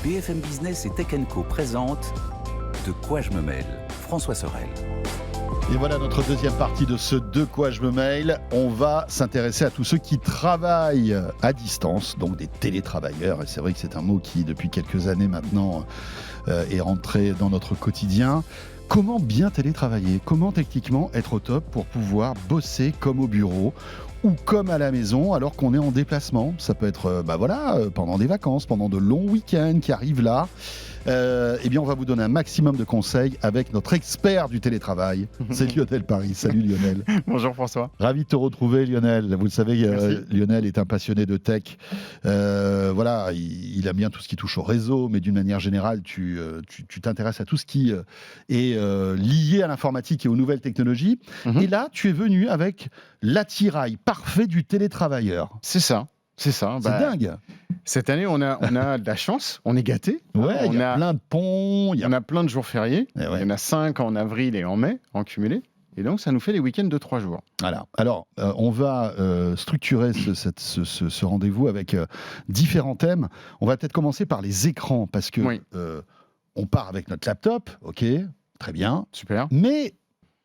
BFM Business et Tech Co présente De quoi je me mêle, François Sorel. Et voilà notre deuxième partie de ce De quoi je me mêle. On va s'intéresser à tous ceux qui travaillent à distance, donc des télétravailleurs. Et c'est vrai que c'est un mot qui, depuis quelques années maintenant, est rentré dans notre quotidien. Comment bien télétravailler ? Comment techniquement être au top pour pouvoir bosser comme au bureau ou comme à la maison alors qu'on est en déplacement ? Ça peut être pendant des vacances, pendant de longs week-ends qui arrivent là. Eh bien, on va vous donner un maximum de conseils avec notre expert du télétravail. C'est Lionel Paris. Salut Lionel. Bonjour François. Ravi de te retrouver Lionel. Vous le savez, Lionel est un passionné de tech. Il aime bien tout ce qui touche au réseau, mais d'une manière générale, tu t'intéresses à tout ce qui est lié à l'informatique et aux nouvelles technologies. Et là, tu es venu avec l'attirail parfait du télétravailleur. C'est ça. C'est dingue. Cette année, on a de la chance, on est gâtés. Ouais, il y a plein de ponts. On a plein de jours fériés. Ouais. Il y en a 5 en avril et en mai, en cumulé. Et donc, ça nous fait des week-ends de 3 jours. Voilà. Alors, on va structurer ce rendez-vous avec différents thèmes. On va peut-être commencer par les écrans, parce que on part avec notre laptop, ok, très bien. Super. Mais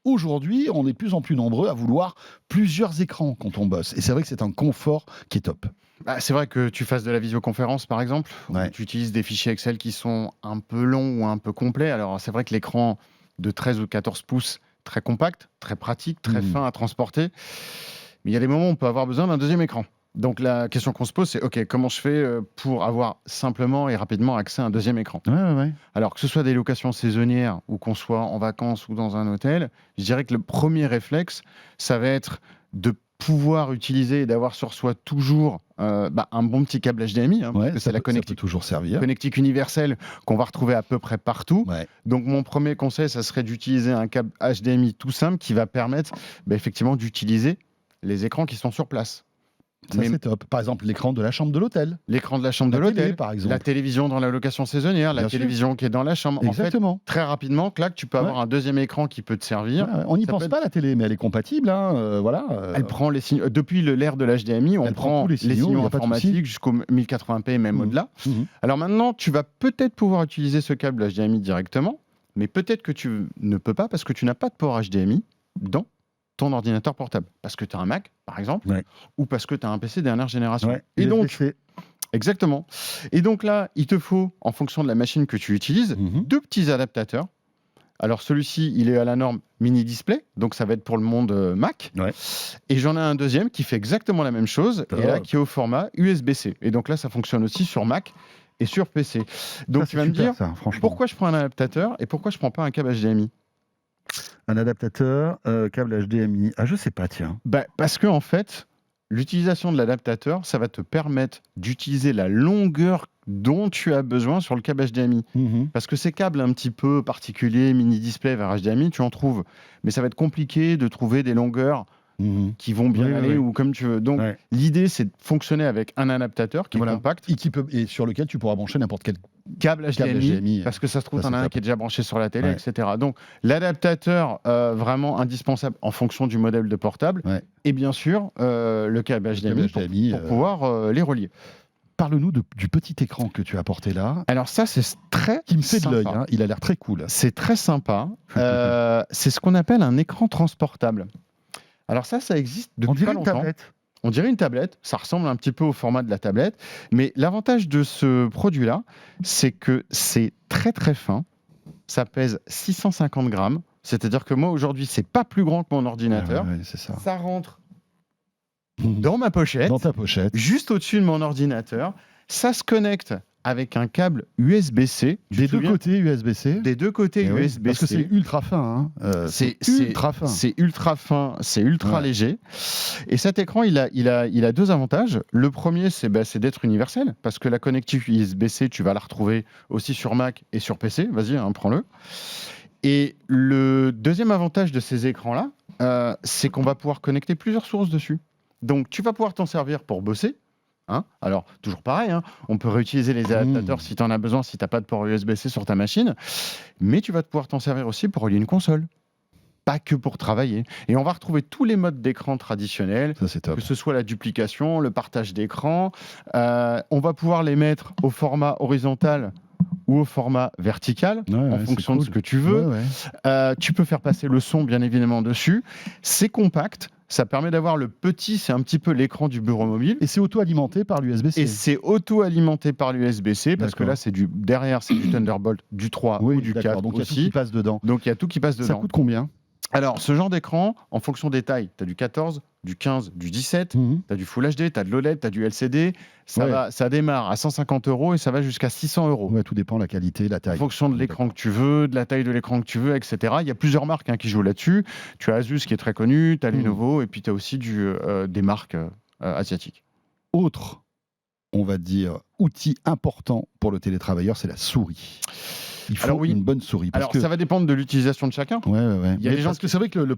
aujourd'hui, on est de plus en plus nombreux à vouloir plusieurs écrans quand on bosse. Et c'est vrai que c'est un confort qui est top. C'est vrai que tu fasses de la visioconférence, par exemple, où tu utilises des fichiers Excel qui sont un peu longs ou un peu complets. Alors, c'est vrai que l'écran de 13 ou 14 pouces, très compact, très pratique, très fin à transporter. Mais il y a des moments où on peut avoir besoin d'un deuxième écran. Donc, la question qu'on se pose, c'est OK, comment je fais pour avoir simplement et rapidement accès à un deuxième écran ? Alors, que ce soit des locations saisonnières ou qu'on soit en vacances ou dans un hôtel, je dirais que le premier réflexe, ça va être de pouvoir utiliser et d'avoir sur soi toujours un bon petit câble HDMI, parce que c'est la connectique toujours servir. Connectique universelle qu'on va retrouver à peu près partout. Donc mon premier conseil, ça serait d'utiliser un câble HDMI tout simple qui va permettre effectivement d'utiliser les écrans qui sont sur place. C'est top. Par exemple, l'écran de la chambre de l'hôtel. L'écran de la chambre de l'hôtel, par exemple. La télévision dans la location saisonnière, la télévision qui est dans la chambre. Exactement. En fait, très rapidement, clac, tu peux avoir un deuxième écran qui peut te servir. On n'y pense pas, la télé, mais elle est compatible. Elle prend les signaux. Depuis l'ère de l'HDMI, on prend les signaux informatiques jusqu'au 1080p et même au-delà. Alors maintenant, tu vas peut-être pouvoir utiliser ce câble HDMI directement, mais peut-être que tu ne peux pas parce que tu n'as pas de port HDMI dans ton ordinateur portable, parce que tu as un Mac, par exemple, ou parce que tu as un PC dernière génération. Et donc, exactement. Et donc là, il te faut, en fonction de la machine que tu utilises, 2 petits adaptateurs. Alors celui-ci, il est à la norme mini display, donc ça va être pour le monde Mac. Et j'en ai un deuxième qui fait exactement la même chose, et là qui est au format USB-C. Et donc là, ça fonctionne aussi sur Mac et sur PC. Donc tu vas me dire, pourquoi je prends un adaptateur et pourquoi je ne prends pas un câble HDMI ? Un adaptateur, câble HDMI. Je sais pas, tiens. Parce que en fait, l'utilisation de l'adaptateur, ça va te permettre d'utiliser la longueur dont tu as besoin sur le câble HDMI. Parce que ces câbles un petit peu particuliers, mini display vers HDMI, tu en trouves. Mais ça va être compliqué de trouver des longueurs qui vont bien aller ou comme tu veux. Donc l'idée, c'est de fonctionner avec un adaptateur qui est compact et sur lequel tu pourras brancher n'importe quel câble HDMI, parce que ça se trouve, tu en as un qui est déjà branché sur la télé, etc. Donc l'adaptateur vraiment indispensable en fonction du modèle de portable, et bien sûr le câble HDMI, pour pouvoir les relier. Parle-nous du petit écran que tu as apporté là. Alors ça, c'est très qui me fait sympa. de l'œil, il a l'air très cool. C'est très sympa. C'est ce qu'on appelle un écran transportable. Alors ça existe depuis pas longtemps. On dirait une tablette, ça ressemble un petit peu au format de la tablette, mais l'avantage de ce produit-là, c'est que c'est très très fin, ça pèse 650 grammes, c'est-à-dire que moi aujourd'hui, c'est pas plus grand que mon ordinateur, c'est ça. Ça rentre dans ma pochette, dans ta pochette, juste au-dessus de mon ordinateur, ça se connecte avec un câble USB-C. Des deux côtés USB-C. Des deux côtés USB-C. Parce que c'est ultra fin. C'est ultra fin. C'est ultra fin, c'est ultra léger. Et cet écran, il a 2 avantages. Le premier, c'est d'être universel, parce que la connectique USB-C, tu vas la retrouver aussi sur Mac et sur PC. Vas-y, prends-le. Et le deuxième avantage de ces écrans-là, c'est qu'on va pouvoir connecter plusieurs sources dessus. Donc, tu vas pouvoir t'en servir pour bosser. Alors, toujours pareil, on peut réutiliser les adaptateurs si tu en as besoin, si tu n'as pas de port USB-C sur ta machine, mais tu vas pouvoir t'en servir aussi pour relier une console. Pas que pour travailler. Et on va retrouver tous les modes d'écran traditionnels, ça, c'est top. Que ce soit la duplication, le partage d'écran. On va pouvoir les mettre au format horizontal ou au format vertical, en fonction de ce que tu veux. Tu peux faire passer le son, bien évidemment, dessus. C'est compact. Ça permet d'avoir le petit, c'est un petit peu l'écran du bureau mobile. Et c'est auto-alimenté par l'USB-C. Et c'est auto-alimenté par l'USB-C, parce que là, derrière, c'est du Thunderbolt, du 3 ou du 4 donc aussi. Il y a tout qui passe dedans. Donc il y a tout qui passe dedans. Ça coûte combien ? Alors, ce genre d'écran, en fonction des tailles, tu as du 14, du 15, du 17, tu as du Full HD, tu as de l'OLED, tu as du LCD. Ça démarre à 150 € et ça va jusqu'à 600 €. Ouais, tout dépend de la qualité, la taille. En fonction de l'écran que tu veux, de la taille de l'écran que tu veux, etc. Il y a plusieurs marques qui jouent là-dessus. Tu as Asus qui est très connu, tu as Lenovo et puis tu as aussi des marques asiatiques. Autre, on va dire, outil important pour le télétravailleur, c'est la souris. Il faut une bonne souris. Ça va dépendre de l'utilisation de chacun. Il y a des gens que c'est vrai que le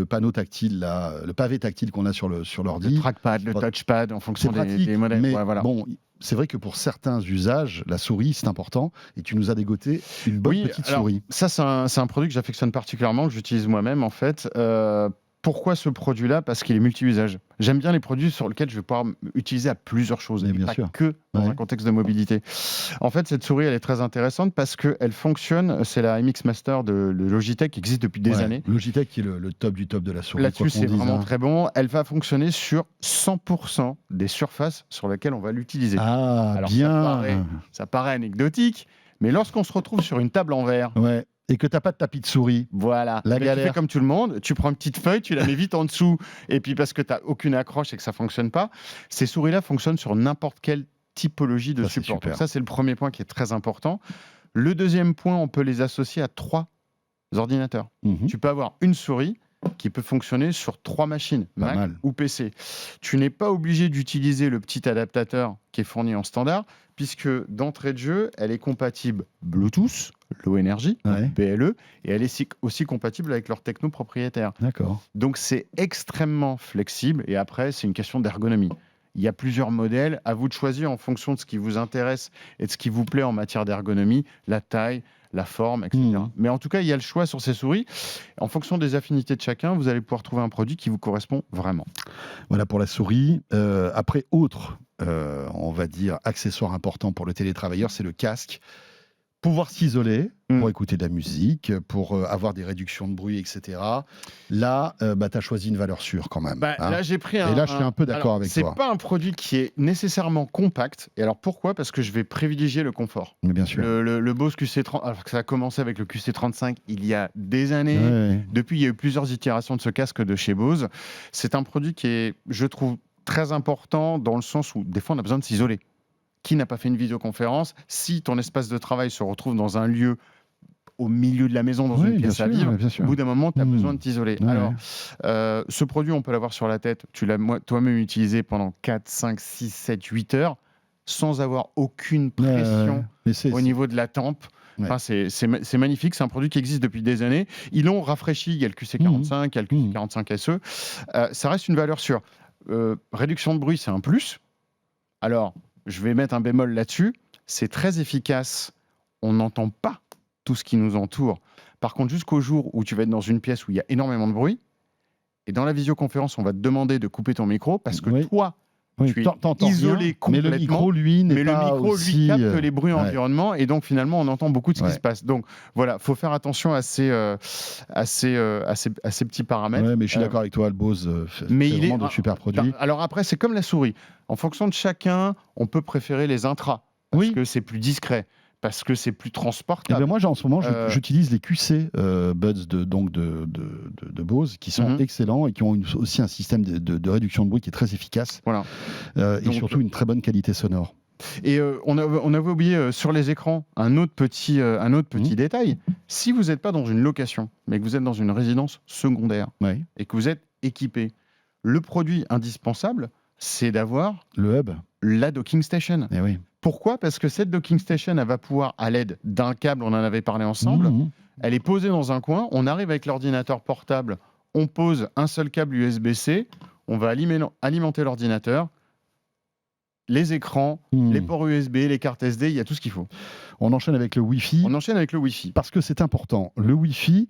panneau tactile, là, le pavé tactile qu'on a sur l'ordi, le trackpad, le touchpad, en fonction des modèles. Mais bon, c'est vrai que pour certains usages, la souris c'est important. Et tu nous as dégoté une bonne petite souris. Ça, c'est un produit que j'affectionne particulièrement, que j'utilise moi-même en fait. Pourquoi ce produit-là ? Parce qu'il est multi-usage. J'aime bien les produits sur lesquels je vais pouvoir utiliser à plusieurs choses, et pas que dans un contexte de mobilité. En fait, cette souris, elle est très intéressante parce qu'elle fonctionne, c'est la MX Master de Logitech qui existe depuis des années. Logitech qui est le top du top de la souris. Là-dessus, c'est vraiment très bon. Elle va fonctionner sur 100% des surfaces sur lesquelles on va l'utiliser. Alors, bien. Ça paraît anecdotique, mais lorsqu'on se retrouve sur une table en verre... Et que tu n'as pas de tapis de souris. Voilà. La galère. Tu fais comme tout le monde, tu prends une petite feuille, tu la mets vite en dessous, et puis parce que tu n'as aucune accroche et que ça ne fonctionne pas, ces souris-là fonctionnent sur n'importe quelle typologie de support. Donc ça, c'est le premier point qui est très important. Le deuxième point, on peut les associer à 3 ordinateurs. Tu peux avoir une souris qui peut fonctionner sur 3 machines, Mac ou PC. Tu n'es pas obligé d'utiliser le petit adaptateur qui est fourni en standard, puisque d'entrée de jeu, elle est compatible Bluetooth, Low Energy, BLE, et elle est aussi compatible avec leur techno propriétaire. D'accord. Donc c'est extrêmement flexible, et après, c'est une question d'ergonomie. Il y a plusieurs modèles, à vous de choisir en fonction de ce qui vous intéresse et de ce qui vous plaît en matière d'ergonomie, la taille, la forme, etc. Mais en tout cas, il y a le choix sur ces souris. En fonction des affinités de chacun, vous allez pouvoir trouver un produit qui vous correspond vraiment. Voilà pour la souris. Après, on va dire, accessoire important pour le télétravailleur, c'est le casque. Pouvoir s'isoler pour écouter de la musique, pour avoir des réductions de bruit, etc. Là, tu as choisi une valeur sûre quand même. Là, j'ai pris Et là, je suis un peu d'accord avec toi. C'est pas un produit qui est nécessairement compact. Et alors, pourquoi ? Parce que je vais privilégier le confort. Mais bien sûr. Le Bose QC30, alors que ça a commencé avec le QC35 il y a des années. Depuis, il y a eu plusieurs itérations de ce casque de chez Bose. C'est un produit qui est, je trouve, très important dans le sens où, des fois, on a besoin de s'isoler. Qui n'a pas fait une vidéoconférence ? Si ton espace de travail se retrouve dans un lieu au milieu de la maison, dans une pièce à vivre, au bout d'un moment, tu as besoin de t'isoler. Alors, ce produit, on peut l'avoir sur la tête. Tu l'as toi-même utilisé pendant 4, 5, 6, 7, 8 heures, sans avoir aucune pression au niveau de la tempe. Enfin, c'est magnifique, c'est un produit qui existe depuis des années. Ils l'ont rafraîchi, il y a le QC45, il y a le QC45 SE. Ça reste une valeur sûre. Réduction de bruit, c'est un plus. Alors, je vais mettre un bémol là-dessus. C'est très efficace. On n'entend pas tout ce qui nous entoure. Par contre, jusqu'au jour où tu vas être dans une pièce où il y a énormément de bruit, et dans la visioconférence, on va te demander de couper ton micro parce que toi, tu es isolé complètement. Mais le micro, lui, n'est pas aussi... capte les bruits environnement et donc finalement, on entend beaucoup de ce qui se passe. Donc voilà, il faut faire attention à ces petits paramètres. Mais je suis d'accord avec toi, le Bose fait vraiment de super produits. Alors après, c'est comme la souris. En fonction de chacun, on peut préférer les intras parce que c'est plus discret. Parce que c'est plus transportable. Moi, en ce moment, j'utilise les QC Buds de Bose, qui sont excellents et qui ont aussi un système de réduction de bruit qui est très efficace. Voilà. Et surtout une très bonne qualité sonore. Et on avait oublié sur les écrans un autre petit détail. Si vous n'êtes pas dans une location, mais que vous êtes dans une résidence secondaire et que vous êtes équipé, le produit indispensable, c'est d'avoir le hub, la docking station. Et oui. Pourquoi ? Parce que cette docking station, elle va pouvoir, à l'aide d'un câble, on en avait parlé ensemble, elle est posée dans un coin, on arrive avec l'ordinateur portable, on pose un seul câble USB-C, on va alimenter l'ordinateur, les écrans, les ports USB, les cartes SD, il y a tout ce qu'il faut. On enchaîne avec le Wi-Fi. Parce que c'est important. Le Wi-Fi,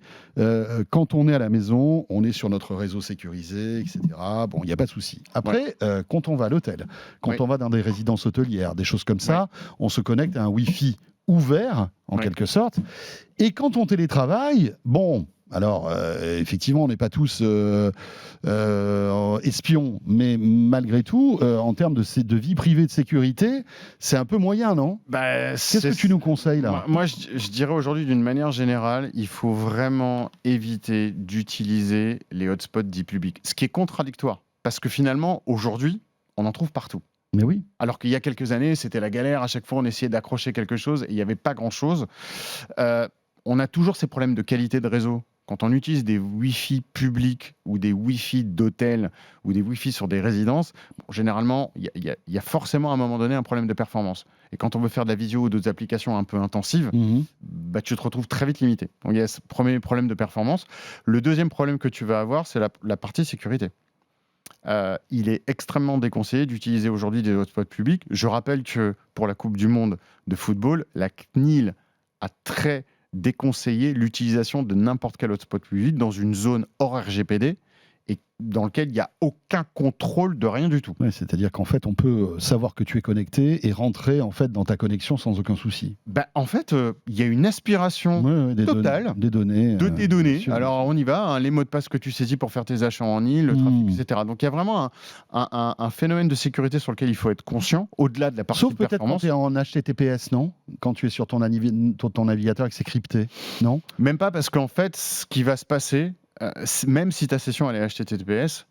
quand on est à la maison, on est sur notre réseau sécurisé, etc. Bon, il n'y a pas de souci. Après, quand on va à l'hôtel, quand on va dans des résidences hôtelières, des choses comme ça, on se connecte à un Wi-Fi ouvert, en quelque sorte. Et quand on télétravaille, bon... Alors, effectivement, on n'est pas tous espions, mais malgré tout, en termes de vie privée, de sécurité, c'est un peu moyen, non ? Qu'est-ce que tu nous conseilles, là ? Moi, je dirais aujourd'hui, d'une manière générale, il faut vraiment éviter d'utiliser les hotspots dits publics, ce qui est contradictoire, parce que finalement, aujourd'hui, on en trouve partout. Mais oui. Alors qu'il y a quelques années, c'était la galère, à chaque fois, on essayait d'accrocher quelque chose, et il n'y avait pas grand-chose. On a toujours ces problèmes de qualité de réseau. Quand on utilise des Wi-Fi publics ou des Wi-Fi d'hôtels ou des Wi-Fi sur des résidences, généralement, il y a forcément à un moment donné un problème de performance. Et quand on veut faire de la visio ou d'autres applications un peu intensives, tu te retrouves très vite limité. Donc il y a ce premier problème de performance. Le deuxième problème que tu vas avoir, c'est la partie sécurité. Il est extrêmement déconseillé d'utiliser aujourd'hui des hotspots publics. Je rappelle que pour la Coupe du Monde de football, la CNIL a très déconseiller l'utilisation de n'importe quel hotspot public dans une zone hors RGPD et dans lequel il n'y a aucun contrôle de rien du tout. Ouais, c'est-à-dire qu'en fait, on peut savoir que tu es connecté et rentrer en fait dans ta connexion sans aucun souci. En fait, il y a une aspiration totale des données, de tes données. Alors, on y va, les mots de passe que tu saisis pour faire tes achats en ligne, le trafic, etc. Donc, il y a vraiment un phénomène de sécurité sur lequel il faut être conscient, au-delà de la partie Sauf peut-être quand performance. tu es en HTTPS, non ? Quand tu es sur ton navigateur et que c'est crypté, non ? Même pas, parce qu'en fait, ce qui va se passer, même si ta session elle est HTTPS,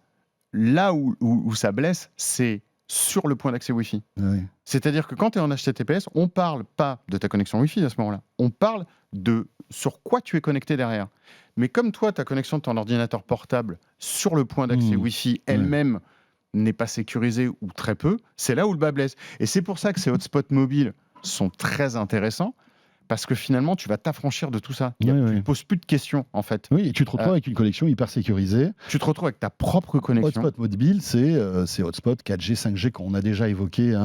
là où ça blesse, c'est sur le point d'accès Wi-Fi. Oui. C'est-à-dire que quand tu es en HTTPS, on ne parle pas de ta connexion Wi-Fi à ce moment-là. On parle de sur quoi tu es connecté derrière. Mais comme toi, ta connexion de ton ordinateur portable sur le point d'accès Wi-Fi elle-même n'est pas sécurisée ou très peu, c'est là où le bas blesse. Et c'est pour ça que ces hotspots mobiles sont très intéressants. Parce que finalement, tu vas t'affranchir de tout ça. Tu ne poses plus de questions, en fait. Oui, et tu te retrouves avec une connexion hyper sécurisée. Tu te retrouves avec ta propre connexion. Hotspot mobile, c'est hotspot 4G, 5G qu'on a déjà évoqué.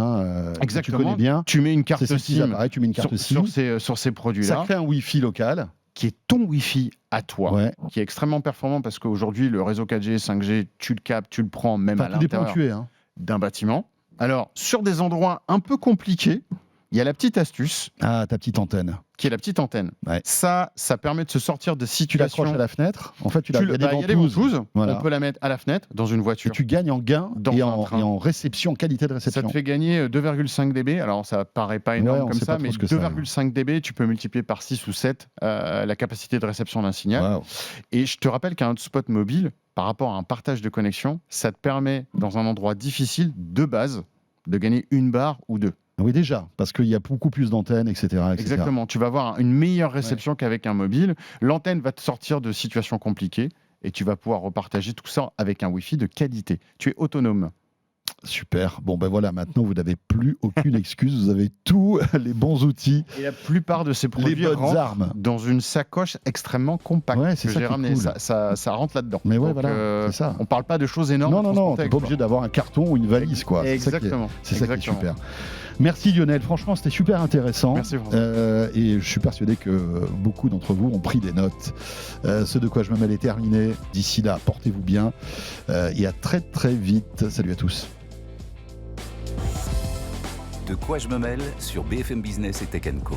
Exactement. Tu connais bien. Tu mets une carte SIM tu mets une carte SIM sur ces produits-là. Ça crée un Wi-Fi local. Qui est ton Wi-Fi à toi, qui est extrêmement performant parce qu'aujourd'hui, le réseau 4G, 5G, tu le captes, tu le prends même à l'intérieur d'un bâtiment. Alors, sur des endroits un peu compliqués, il y a la petite astuce. Ah, ta petite antenne. Qui est la petite antenne. Ouais. Ça permet de se sortir de situations... Tu l'accroches à la fenêtre. En fait, il y a des ventouses. Voilà. On peut la mettre à la fenêtre, dans une voiture. Et tu gagnes en gain et en réception, qualité de réception. Ça te fait gagner 2,5 dB. Alors, ça paraît pas énorme comme ça, mais 2,5 dB, tu peux multiplier par 6 ou 7 la capacité de réception d'un signal. Wow. Et je te rappelle qu'un hotspot mobile, par rapport à un partage de connexion, ça te permet, dans un endroit difficile, de base, de gagner une barre ou deux. Oui, déjà, parce qu'il y a beaucoup plus d'antennes, etc. Exactement, tu vas avoir une meilleure réception qu'avec un mobile. L'antenne va te sortir de situations compliquées et tu vas pouvoir repartager tout ça avec un Wi-Fi de qualité. Tu es autonome. Super. Bon, ben voilà, maintenant, vous n'avez plus aucune excuse. Vous avez tous les bons outils. Et la plupart de ces produits rentrent dans une sacoche extrêmement compacte que j'ai ramenée. Cool. Ça rentre là-dedans. Mais ouais, voilà, c'est ça. On ne parle pas de choses énormes. Non, tu n'es pas obligé d'avoir un carton ou une valise, quoi. Exactement. C'est ça qui est super. Merci Lionel, franchement c'était super intéressant. Merci François. Et je suis persuadé que beaucoup d'entre vous ont pris des notes. Ce de quoi je me mêle est terminé. D'ici là, portez-vous bien et à très très vite. Salut à tous. De quoi je me mêle sur BFM Business et Tech & Co.